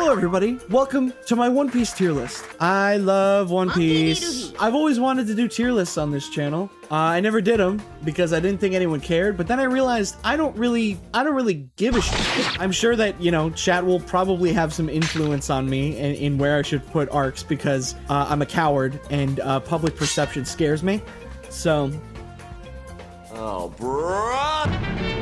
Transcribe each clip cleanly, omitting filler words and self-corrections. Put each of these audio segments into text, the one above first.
Hello everybody, welcome to my One Piece tier list. I love One Piece. I've always wanted to do tier lists on this channel. I never did them because I didn't think anyone cared, but then I realized I don't really give a shit. I'm sure that, you know, chat will probably have some influence on me in where I should put arcs because I'm a coward and public perception scares me. So... Oh, bruh!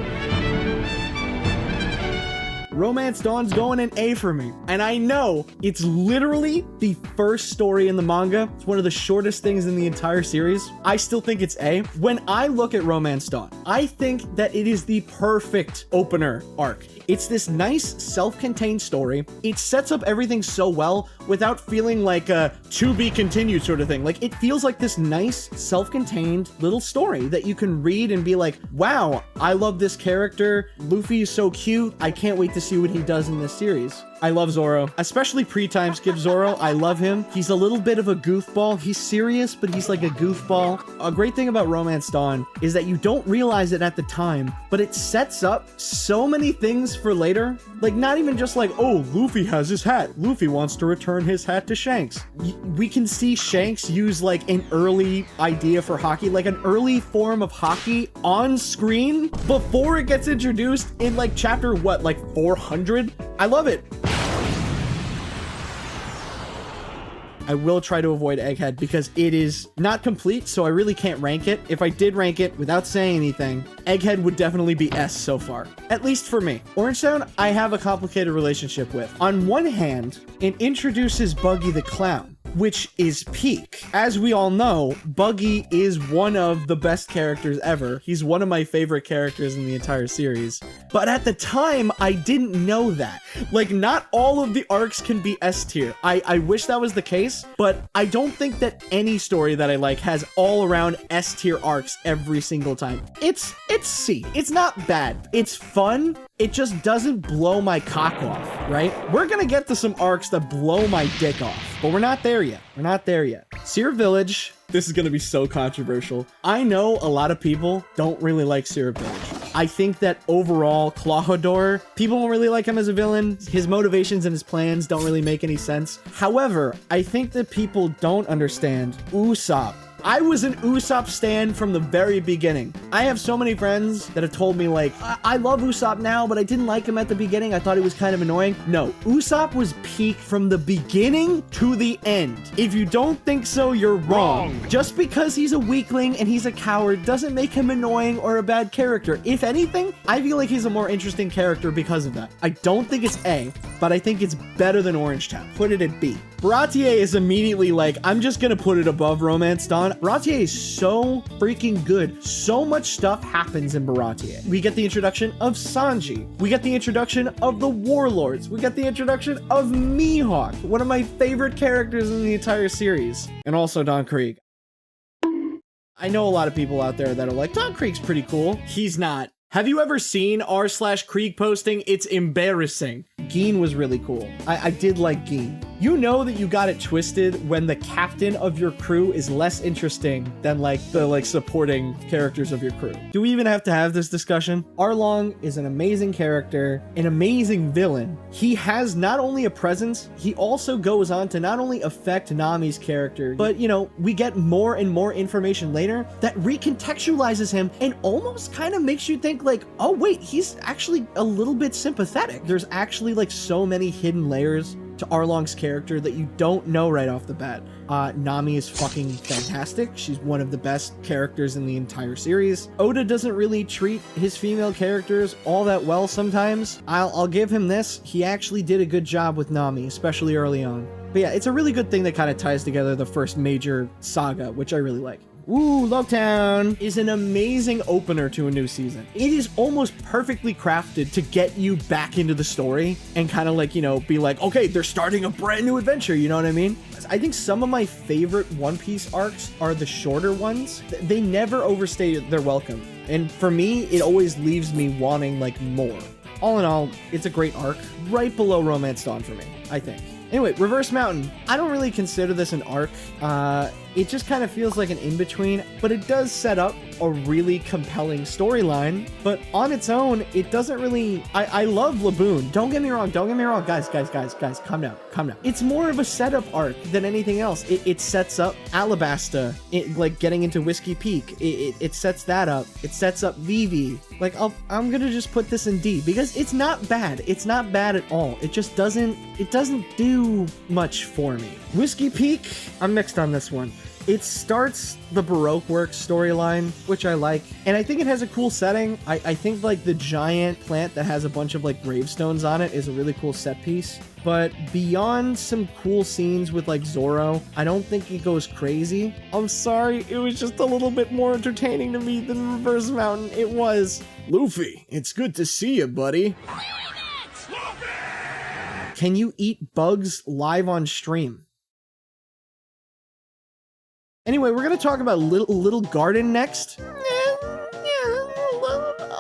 Romance Dawn's going an A for me. And I know it's literally the first story in the manga. It's one of the shortest things in the entire series. I still think it's A. When I look at Romance Dawn, I think that it is the perfect opener arc. It's this nice self-contained story. It sets up everything so well without feeling like a to be continued sort of thing. Like it feels like this nice self-contained little story that you can read and be like, wow, I love this character. Luffy is so cute. I can't wait to see what he does in this series. I love Zoro, especially pre-time skip Zoro. I love him. He's a little bit of a goofball. He's serious, but he's like a goofball. A great thing about Romance Dawn is that you don't realize it at the time, but it sets up so many things for later. Like not even just like, oh, Luffy has his hat. Luffy wants to return his hat to Shanks. We can see Shanks use like an early idea for hockey, like an early form of hockey on screen before it gets introduced in like chapter, what, like 400? I love it. I will try to avoid Egghead because it is not complete, so I really can't rank it. If I did rank it without saying anything, Egghead would definitely be S so far, at least for me. Orange Town, I have a complicated relationship with. On one hand, it introduces Buggy the Clown, which is peak. As we all know, Buggy is one of the best characters ever. He's one of my favorite characters in the entire series. But at the time, I didn't know that. Like, not all of the arcs can be S tier. I wish that was the case, but I don't think that any story that I like has all-around S tier arcs every single time. It's C. It's not bad. It's fun. It just doesn't blow my cock off, right? We're gonna get to some arcs that blow my dick off, but we're not there yet. We're not there yet. Seer Village, this is gonna be so controversial. I know a lot of people don't really like Seer Village. I think that overall, Clawhador, people don't really like him as a villain. His motivations and his plans don't really make any sense. However, I think that people don't understand Usopp. I was an Usopp stan from the very beginning. I have so many friends that have told me like, I love Usopp now, but I didn't like him at the beginning. I thought he was kind of annoying. No, Usopp was peak from the beginning to the end. If you don't think so, you're wrong. Just because he's a weakling and he's a coward doesn't make him annoying or a bad character. If anything, I feel like he's a more interesting character because of that. I don't think it's A, but I think it's better than Orange Town. Put it at B. Baratie is immediately like, I'm just gonna put it above Romance Dawn. Baratie is so freaking good. So much stuff happens in Baratie. We get the introduction of Sanji. We get the introduction of the Warlords. We get the introduction of Mihawk, one of my favorite characters in the entire series. And also Don Krieg. I know a lot of people out there that are like, Don Krieg's pretty cool. He's not. Have you ever seen r/Krieg posting? It's embarrassing. Geen was really cool. I did like Geen. You know that you got it twisted when the captain of your crew is less interesting than like the supporting characters of your crew. Do we even have to have this discussion? Arlong is an amazing character, an amazing villain. He has not only a presence, he also goes on to not only affect Nami's character, but you know, we get more and more information later that recontextualizes him and almost kind of makes you think like, oh wait, he's actually a little bit sympathetic. There's actually like so many hidden layers to Arlong's character that you don't know right off the bat. Nami is fucking fantastic. She's one of the best characters in the entire series. Oda doesn't really treat his female characters all that well sometimes. I'll give him this. He actually did a good job with Nami, especially early on. But yeah, it's a really good thing that kind of ties together the first major saga, which I really like. Woo, Logtown is an amazing opener to a new season. It is almost perfectly crafted to get you back into the story and kind of like, you know, be like, okay, they're starting a brand new adventure, you know what I mean? I think some of my favorite One Piece arcs are the shorter ones. They never overstay their welcome. And for me, it always leaves me wanting like more. All in all, it's a great arc, right below Romance Dawn for me, I think. Anyway, Reverse Mountain. I don't really consider this an arc. it just kind of feels like an in-between, but it does set up a really compelling storyline. But on its own, it doesn't really... I love Laboon. Don't get me wrong. Guys, calm down. It's more of a setup arc than anything else. It sets up Alabasta, like getting into Whiskey Peak. It sets that up. It sets up Vivi. Like, I'm gonna just put this in D because it's not bad. It's not bad at all. It just doesn't do much for me. Whiskey Peak, I'm mixed on this one. It starts the Baroque Works storyline, which I like, and I think it has a cool setting. I think like the giant plant that has a bunch of like gravestones on it is a really cool set piece. But beyond some cool scenes with like Zoro, I don't think it goes crazy. I'm sorry, it was just a little bit more entertaining to me than Reverse Mountain. It was. Luffy, it's good to see you, buddy. Can you eat bugs live on stream? Anyway, we're gonna talk about Little Garden next.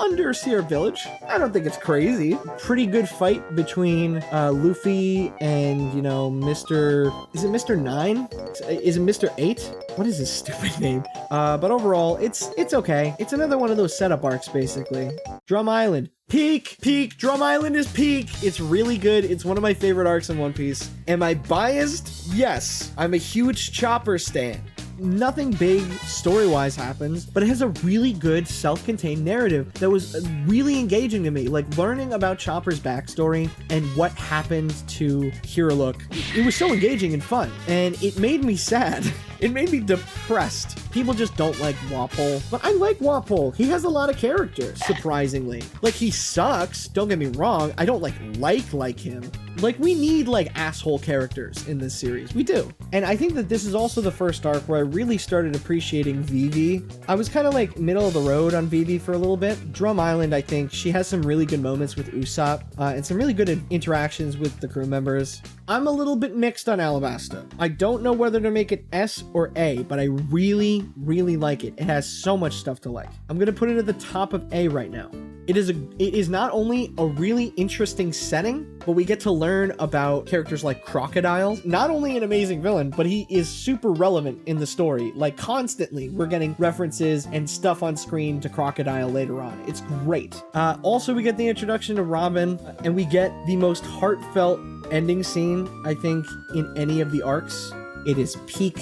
Underseer Village. I don't think it's crazy. Pretty good fight between Luffy and, you know, Mr... Is it Mr. 9? Is it Mr. 8? What is his stupid name? But overall, it's okay. It's another one of those setup arcs, basically. Drum Island. Peak! Drum Island is peak! It's really good. It's one of my favorite arcs in One Piece. Am I biased? Yes. I'm a huge Chopper stan. Nothing big story-wise happens, but it has a really good self-contained narrative that was really engaging to me. Like learning about Chopper's backstory and what happened to Hiralook. It was so engaging and fun, and it made me sad. It made me depressed. People just don't like Walpole, but I like Walpole. He has a lot of character, surprisingly. Like, he sucks, don't get me wrong. I don't like him. Like, we need like asshole characters in this series. We do. And I think that this is also the first arc where I really started appreciating Vivi. I was kind of like middle of the road on Vivi for a little bit. Drum Island, I think she has some really good moments with Usopp and some really good interactions with the crew members. I'm a little bit mixed on Alabasta. I don't know whether to make it S or A, but I really like it. It has so much stuff to like. I'm gonna put it at the top of A right now. It is not only a really interesting setting, but we get to learn about characters like Crocodile. Not only an amazing villain, but he is super relevant in the story. Like, constantly, we're getting references and stuff on screen to Crocodile later on. It's great. Also, we get the introduction to Robin, and we get the most heartfelt ending scene, I think, in any of the arcs. It is peak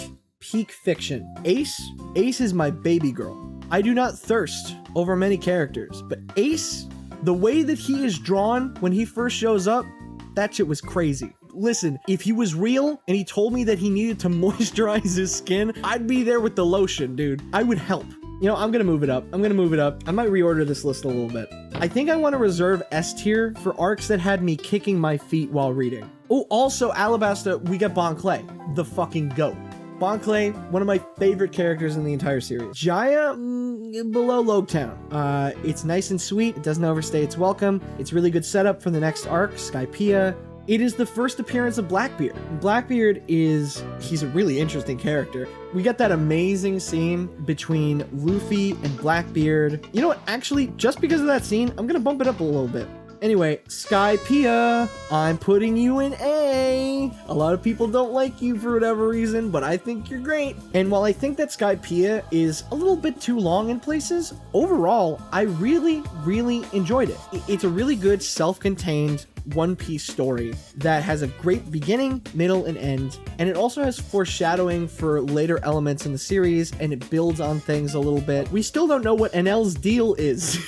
fiction. Ace is my baby girl. I do not thirst over many characters, but Ace, the way that he is drawn when he first shows up, that shit was crazy. Listen, if he was real and he told me that he needed to moisturize his skin, I'd be there with the lotion, dude. I would help. You know, I'm gonna move it up. I might reorder this list a little bit. I think I want to reserve S tier for arcs that had me kicking my feet while reading. Oh, also, Alabasta, we get Bon Clay, the fucking GOAT. Bon Clay, one of my favorite characters in the entire series. Jaya, below Logtown. It's nice and sweet. It doesn't overstay its welcome. It's really good setup for the next arc, Skypiea. It is the first appearance of Blackbeard. Blackbeard he's a really interesting character. We get that amazing scene between Luffy and Blackbeard. You know what? Actually, just because of that scene, I'm gonna bump it up a little bit. Anyway, Skypiea, I'm putting you in A. A lot of people don't like you for whatever reason, but I think you're great. And while I think that Skypiea is a little bit too long in places, overall, I really enjoyed it. It's a really good self-contained One Piece story that has a great beginning, middle, and end. And it also has foreshadowing for later elements in the series, and it builds on things a little bit. We still don't know what Enel's deal is.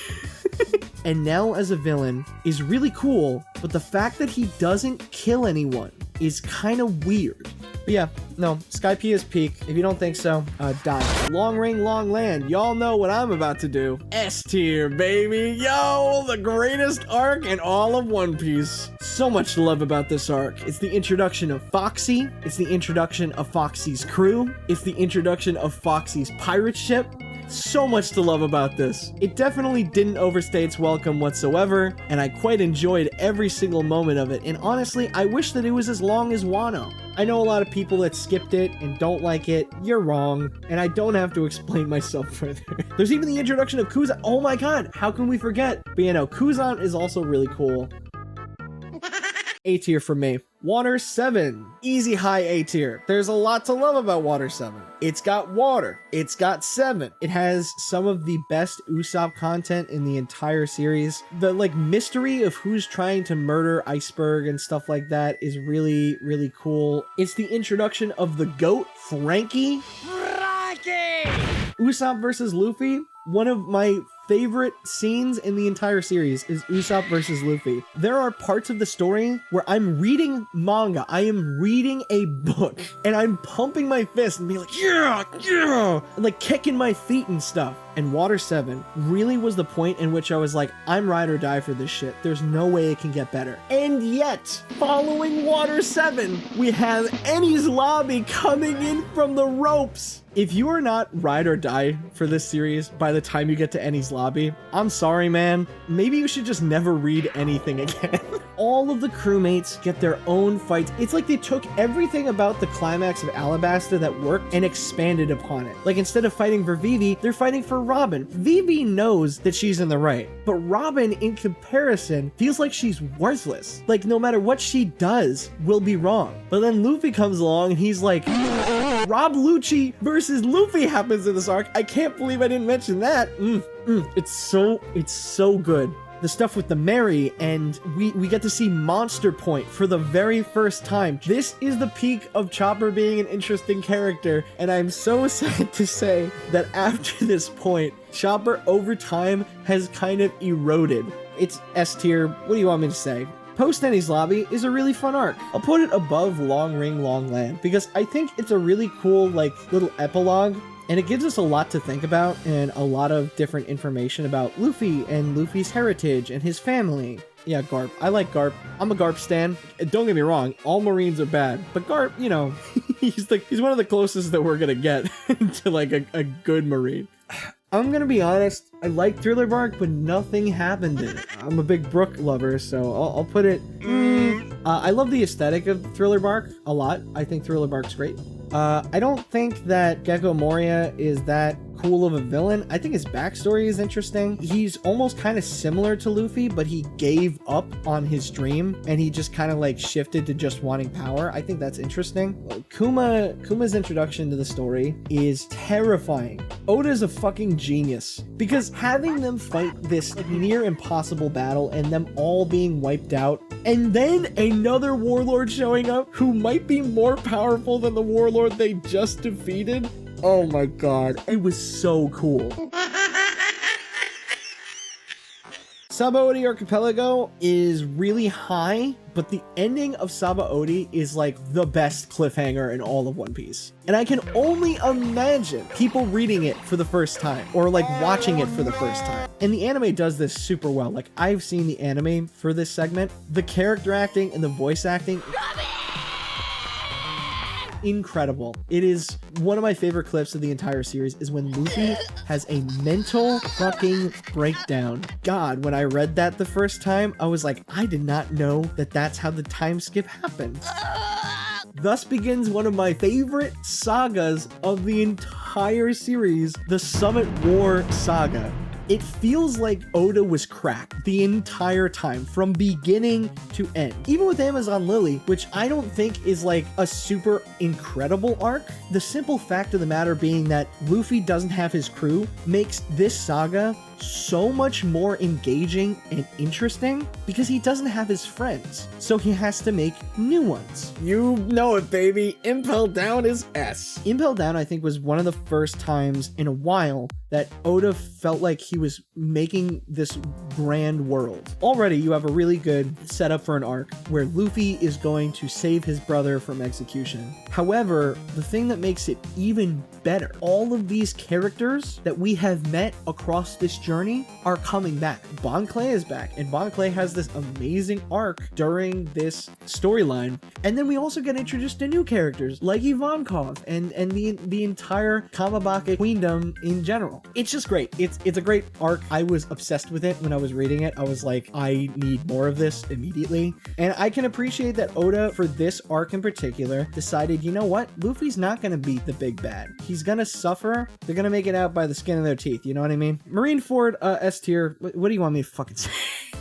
Enel as a villain is really cool, but the fact that he doesn't kill anyone is kind of weird. But yeah, no, Skypiea's peak. If you don't think so, die. Long Ring, Long Land. Y'all know what I'm about to do. S tier, baby. Yo, the greatest arc in all of One Piece. So much to love about this arc. It's the introduction of Foxy. It's the introduction of Foxy's crew. It's the introduction of Foxy's pirate ship. So much to love about this. It definitely didn't overstay its welcome whatsoever, and I quite enjoyed every single moment of it. And honestly, I wish that it was as long as Wano. I know a lot of people that skipped it and don't like it. You're wrong, and I don't have to explain myself further. There's even the introduction of Kuzan. Oh my god, how can we forget? But you know, Kuzan is also really cool. A tier for me. Water 7. Easy high A tier. There's a lot to love about Water 7. It's got water. It's got 7. It has some of the best Usopp content in the entire series. The like mystery of who's trying to murder Iceberg and stuff like that is really, really cool. It's the introduction of the GOAT, Frankie. Usopp versus Luffy. One of my favorite scenes in the entire series is Usopp versus Luffy. There are parts of the story where I'm reading manga, I am reading a book, and I'm pumping my fist and being like, yeah, yeah, and like kicking my feet and stuff. And Water 7 really was the point in which I was like, I'm ride or die for this shit. There's no way it can get better. And yet, following Water 7, we have Enies Lobby coming in from the ropes. If you are not ride or die for this series by the time you get to Enies Lobby, I'm sorry, man. Maybe you should just never read anything again. All of the crewmates get their own fights. It's like they took everything about the climax of Alabasta that worked and expanded upon it. Like instead of fighting for Vivi, they're fighting for Robin. Vivi knows that she's in the right, but Robin, in comparison, feels like she's worthless. Like no matter what she does, will be wrong. But then Luffy comes along and he's like, Rob Lucci versus Luffy happens in this arc. I can't believe I didn't mention that. It's so good. The stuff with the Mary, and we get to see Monster Point for the very first time. This is the peak of Chopper being an interesting character, and I'm so sad to say that after this point, Chopper over time has kind of eroded. It's S tier. What do you want me to say? Post-Enies Lobby is a really fun arc. I'll put it above Long Ring Long Land because I think it's a really cool like little epilogue, and it gives us a lot to think about and a lot of different information about Luffy and Luffy's heritage and his family. Yeah, Garp. I like Garp. I'm a Garp stan. Don't get me wrong, all Marines are bad, but Garp, you know, he's one of the closest that we're gonna get to like a good Marine. I'm gonna be honest, I like Thriller Bark, but nothing happened in it. I'm a big Brook lover, so I'll put it... I love the aesthetic of Thriller Bark a lot. I think Thriller Bark's great. I don't think that Gecko Moria is that cool of a villain. I think his backstory is interesting. He's almost kind of similar to Luffy, but he gave up on his dream and he just kind of like shifted to just wanting power. I think that's interesting. Kuma's introduction to the story is terrifying. Oda's a fucking genius because having them fight this like near impossible battle and them all being wiped out, and then another warlord showing up who might be more powerful than the warlord they just defeated. Oh my god, it was so cool. Sabaody Archipelago is really high, but the ending of Sabaody is like the best cliffhanger in all of One Piece. And I can only imagine people reading it for the first time or like watching it for the first time. And the anime does this super well. Like I've seen the anime for this segment. The character acting and the voice acting, incredible. It is one of my favorite clips of the entire series is when Luffy has a mental fucking breakdown. God, when I read that the first time, I was like, I did not know that that's how the time skip happened. Thus begins one of my favorite sagas of the entire series, the Summit War Saga. It feels like Oda was cracked the entire time, from beginning to end. Even with Amazon Lily, which I don't think is like a super incredible arc, the simple fact of the matter being that Luffy doesn't have his crew makes this saga so much more engaging and interesting because he doesn't have his friends, so he has to make new ones. You know it, baby. Impel Down is S. Impel Down, I think, was one of the first times in a while that Oda felt like he was making this grand world. Already, you have a really good setup for an arc where Luffy is going to save his brother from execution. However, the thing that makes it even better, all of these characters that we have met across this journey are coming back. Bon Clay is back, and Bon Clay has this amazing arc during this storyline. And then we also get introduced to new characters like Ivankov and the entire Kamabaka Queendom in general. It's just great. It's a great arc. I was obsessed with it when I was reading it. I was like, I need more of this immediately. And I can appreciate that Oda, for this arc in particular, decided, you know what? Luffy's not going to beat the big bad. He's going to suffer. They're going to make it out by the skin of their teeth. You know what I mean? Marineford, S tier. What do you want me to fucking say?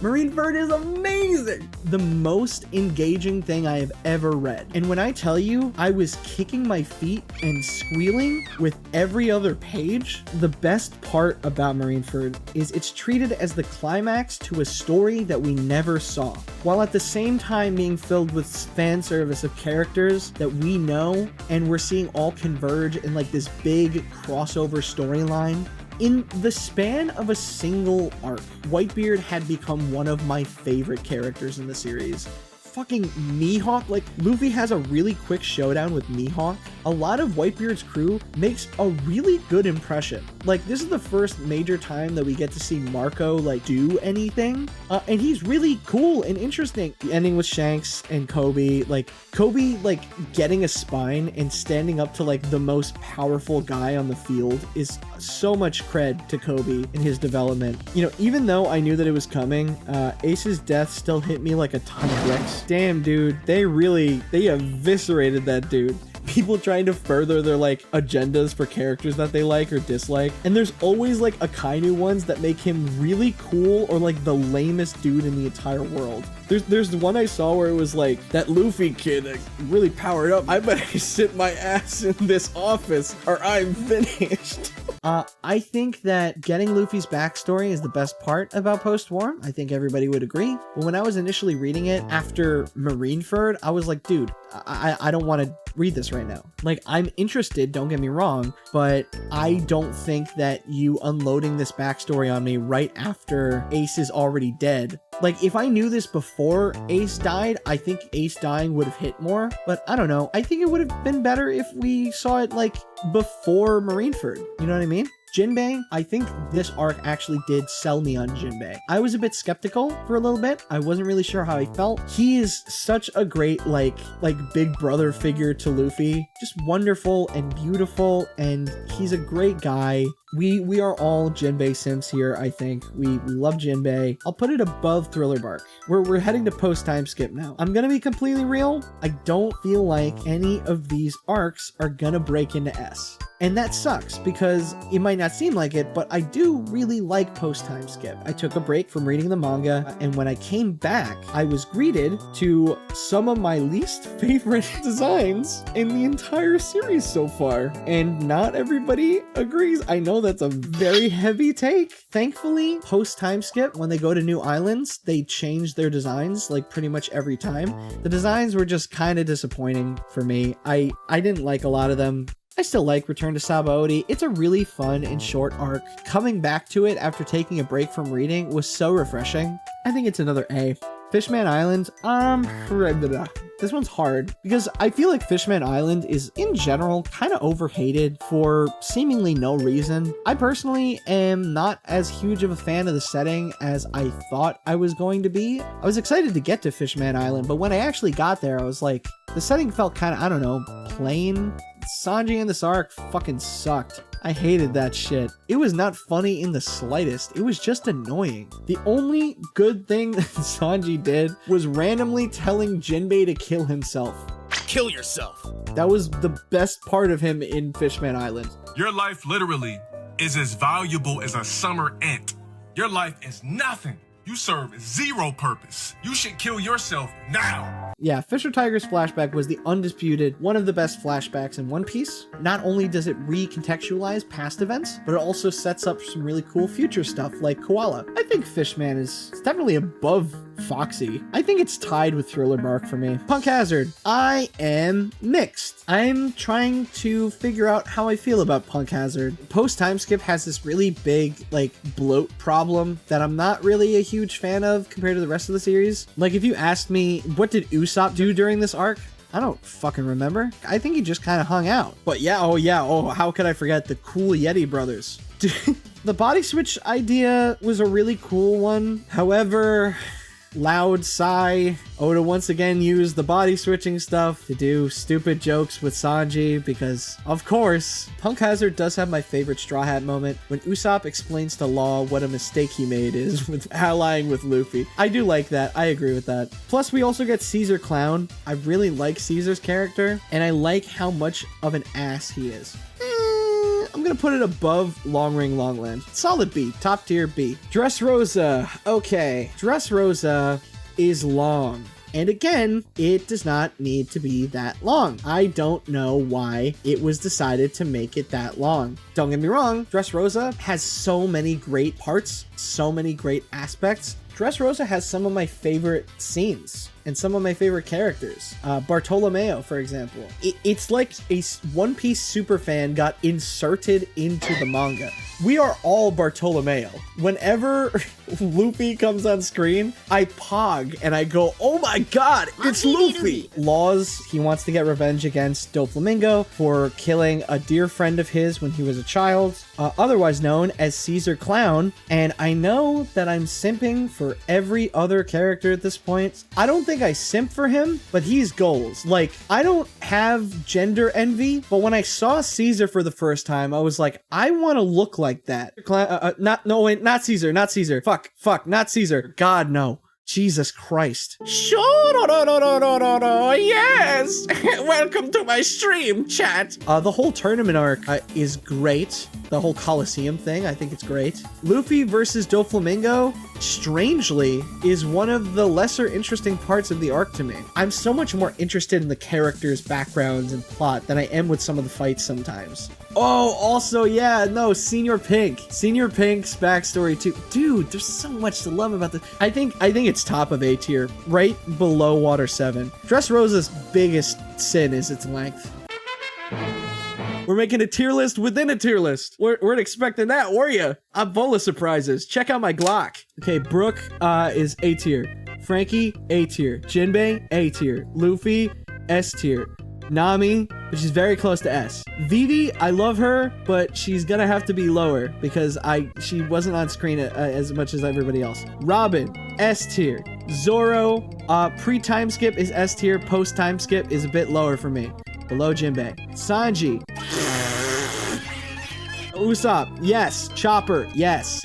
Marineford is amazing. The most engaging thing I have ever read. And when I tell you I was kicking my feet and squealing with every other page, the best part about Marineford is it's treated as the climax to a story that we never saw, while at the same time being filled with fan service of characters that we know and we're seeing all converge in like this big crossover storyline. In the span of a single arc, Whitebeard had become one of my favorite characters in the series. Fucking Mihawk, like Luffy has a really quick showdown with Mihawk. A lot of Whitebeard's crew makes a really good impression. Like this is the first major time that we get to see Marco like do anything, and he's really cool and interesting. The ending with Shanks and Kobe like getting a spine and standing up to like the most powerful guy on the field is so much cred to Kobe in his development. You know, even though I knew that it was coming, Ace's death still hit me like a ton of bricks. Damn, dude, they eviscerated that dude. People trying to further their like agendas for characters that they like or dislike, and there's always like Akainu ones that make him really cool or like the lamest dude in the entire world. There's the one I saw where it was like, that Luffy kid like, really powered up. I better sit my ass in this office or I'm finished. I think that getting Luffy's backstory is the best part about Post-War. I think everybody would agree. But when I was initially reading it after Marineford, I was like, dude, I don't want to read this right now. Like, I'm interested, don't get me wrong, but I don't think that you unloading this backstory on me right after Ace is already dead. Like, if I knew this before Ace died, I think Ace dying would have hit more, but I don't know. I think it would have been better if we saw it, like, before Marineford. You know what I mean? Jinbei, I think this arc actually did sell me on Jinbei. I was a bit skeptical for a little bit. I wasn't really sure how he felt. He is such a great, like big brother figure to Luffy. Just wonderful and beautiful, and he's a great guy. We are all Jinbei simps here, I think. We love Jinbei. I'll put it above Thriller Bark. We're heading to post-time skip now. I'm gonna be completely real. I don't feel like any of these arcs are gonna break into S. And that sucks because it might not seem like it, but I do really like post-time skip. I took a break from reading the manga, and when I came back, I was greeted to some of my least favorite designs in the entire series so far. And not everybody agrees. I know that's a very heavy take. Thankfully, post-time skip, when they go to new islands, they change their designs like pretty much every time. The designs were just kind of disappointing for me. I didn't like a lot of them. I still like Return to Sabaody. It's a really fun and short arc. Coming back to it after taking a break from reading was so refreshing. I think it's another A. Fishman Island, this one's hard because I feel like Fishman Island is in general kind of overhated for seemingly no reason. I personally am not as huge of a fan of the setting as I thought I was going to be. I was excited to get to Fishman Island, but when I actually got there, I was like, the setting felt kind of, I don't know, plain. Sanji in this arc fucking sucked. I hated that shit. It was not funny in the slightest. It was just annoying. The only good thing that Sanji did was randomly telling Jinbei to kill himself. Kill yourself. That was the best part of him in Fishman Island. Your life literally is as valuable as a summer ant. Your life is nothing. You serve zero purpose. You should kill yourself now. Yeah, Fisher Tiger's flashback was the undisputed one of the best flashbacks in One Piece. Not only does it recontextualize past events, but it also sets up some really cool future stuff like Koala. I think Fishman is definitely above Foxy. I think it's tied with Thriller Bark for me. Punk Hazard, I am mixed. I'm trying to figure out how I feel about Punk Hazard. Post-time skip has this really big, like, bloat problem that I'm not really a huge fan of compared to the rest of the series. Like, if you asked me, what did Usopp do during this arc? I don't fucking remember. I think he just kind of hung out. But yeah, how could I forget the cool Yeti brothers? The body switch idea was a really cool one. However, loud sigh. Oda once again used the body switching stuff to do stupid jokes with Sanji because, of course, Punk Hazard does have my favorite Straw Hat moment when Usopp explains to Law what a mistake he made is with allying with Luffy. I do like that. I agree with that. Plus, we also get Caesar Clown. I really like Caesar's character, and I like how much of an ass he is. I'm gonna put it above Long Ring Longland. Solid B, top tier B. Dressrosa, okay. Dressrosa is long. And again, it does not need to be that long. I don't know why it was decided to make it that long. Don't get me wrong, Dressrosa has so many great parts, so many great aspects. Dressrosa has some of my favorite scenes and some of my favorite characters. Bartolomeo, for example. It's like a One Piece superfan got inserted into the manga. We are all Bartolomeo. Whenever Luffy comes on screen, I pog and I go, oh my god, it's Luffy! Laws, he wants to get revenge against Doflamingo for killing a dear friend of his when he was a child, otherwise known as Caesar Clown. And I know that I'm simping for every other character at this point. I don't think I simp for him, but he's goals. Like, I don't have gender envy, but when I saw Caesar for the first time, I was like, I want to look like that. Not Caesar. Fuck, not Caesar. God, no. Jesus Christ. Sure, no, yes. Welcome to my stream, chat. The whole tournament arc is great. The whole Coliseum thing, I think it's great. Luffy versus Doflamingo, strangely, is one of the lesser interesting parts of the arc to me. I'm so much more interested in the characters, backgrounds, and plot than I am with some of the fights sometimes. Oh, also, yeah, no, Senior Pink. Senior Pink's backstory too. Dude, there's so much to love about this. I think it's top of A tier, right below Water 7. Dressrosa's biggest sin is its length. We're making a tier list within a tier list. Weren't expecting that, were you? I'm full of surprises. Check out my Glock. Okay, Brook is A tier. Frankie, A tier. Jinbei, A tier. Luffy, S tier. Nami, which is very close to S. Vivi, I love her, but she's gonna have to be lower because she wasn't on screen as much as everybody else. Robin, S tier. Zoro, pre-time skip is S tier, post-time skip is a bit lower for me. Below Jinbei. Sanji. Usopp, yes. Chopper, yes.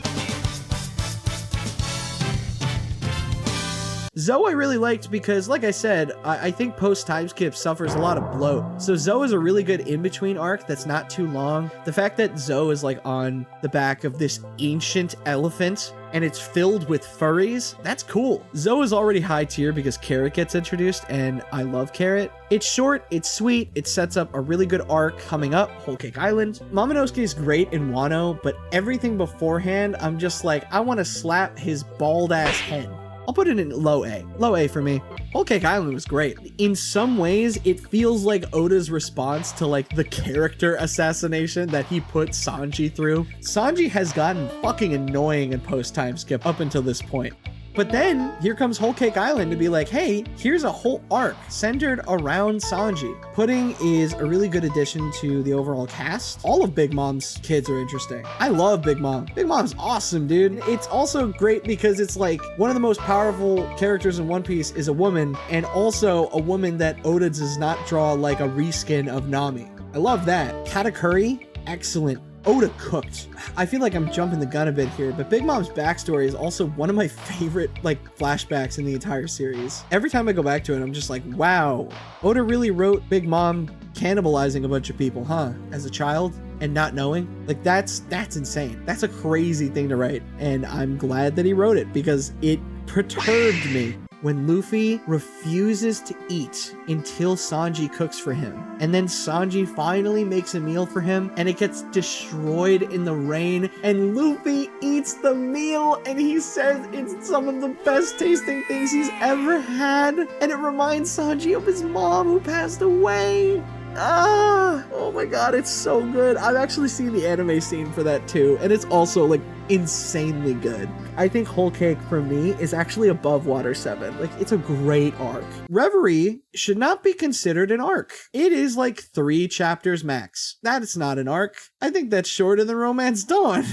Zou I really liked because, like I said, I think post-time skip suffers a lot of bloat. So Zou is a really good in-between arc that's not too long. The fact that Zou is like on the back of this ancient elephant and it's filled with furries, that's cool. Zou is already high tier because Carrot gets introduced and I love Carrot. It's short, it's sweet, it sets up a really good arc coming up, Whole Cake Island. Momonosuke is great in Wano, but everything beforehand, I'm just like, I want to slap his bald ass head. I'll put it in low A. Low A for me. Whole Cake Island was great. In some ways, it feels like Oda's response to like the character assassination that he put Sanji through. Sanji has gotten fucking annoying in post-time skip up until this point. But then here comes Whole Cake Island to be like, hey, here's a whole arc centered around Sanji. Pudding is a really good addition to the overall cast. All of Big Mom's kids are interesting. I love Big Mom. Big Mom's awesome, dude. It's also great because it's like one of the most powerful characters in One Piece is a woman, and also a woman that Oda does not draw like a reskin of Nami. I love that. Katakuri, excellent. Oda cooked. I feel like I'm jumping the gun a bit here, but Big Mom's backstory is also one of my favorite like flashbacks in the entire series. Every time I go back to it, I'm just like, wow, Oda really wrote Big Mom cannibalizing a bunch of people, huh? As a child and not knowing. Like that's insane. That's a crazy thing to write, and I'm glad that he wrote it because it perturbed me when Luffy refuses to eat until Sanji cooks for him. And then Sanji finally makes a meal for him and it gets destroyed in the rain and Luffy eats the meal and he says it's some of the best tasting things he's ever had. And it reminds Sanji of his mom who passed away. Oh my god, it's so good. I've actually seen the anime scene for that too, and it's also like insanely good. I think Whole Cake for me is actually above Water 7. Like, it's a great arc. Reverie should not be considered an arc. It is like 3 chapters max. That is not an arc. I think that's shorter than Romance Dawn.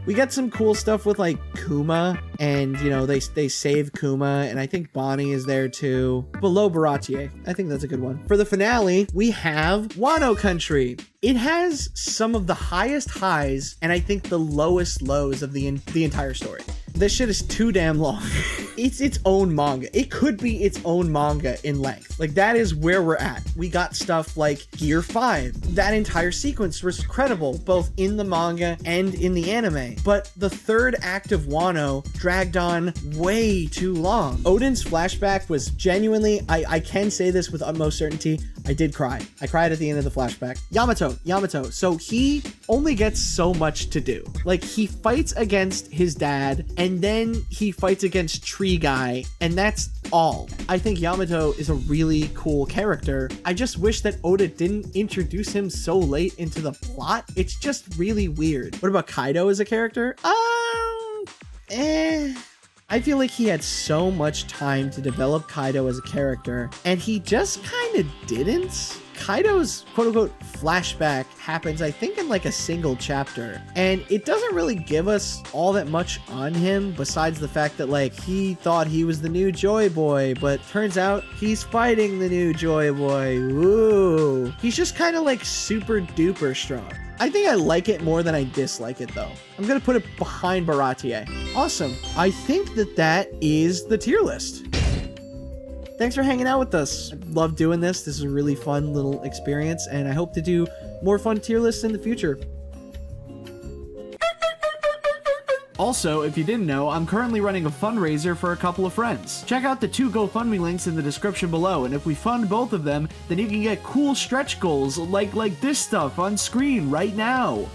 We get some cool stuff with like Kuma, and you know, they save Kuma, and I think Bonnie is there too. Below Baratie. I think that's a good one. For the finale, we have Wano Country. It has some of the highest highs and I think the lowest lows of the entire story. This shit is too damn long. It's its own manga. It could be its own manga in length. Like, that is where we're at. We got stuff like Gear 5. That entire sequence was credible, both in the manga and in the anime. But the third act of Wano dragged on way too long. Odin's flashback was genuinely, I can say this with utmost certainty, I did cry. I cried at the end of the flashback. Yamato. So he only gets so much to do. Like, he fights against his dad, and then he fights against Tree Guy, and that's all. I think Yamato is a really cool character. I just wish that Oda didn't introduce him so late into the plot. It's just really weird. What about Kaido as a character? I feel like he had so much time to develop Kaido as a character, and he just kind of didn't. Kaido's quote-unquote flashback happens, I think, in like a single chapter, and it doesn't really give us all that much on him besides the fact that like he thought he was the new Joy Boy, but turns out he's fighting the new Joy Boy. Ooh. He's just kind of like super duper strong. I think I like it more than I dislike it though. I'm gonna put it behind Baratie. Awesome. I think that is the tier list. Thanks for hanging out with us. I love doing this. This is a really fun little experience, and I hope to do more fun tier lists in the future. Also, if you didn't know, I'm currently running a fundraiser for a couple of friends. Check out the 2 GoFundMe links in the description below, and if we fund both of them, then you can get cool stretch goals like this stuff on screen right now.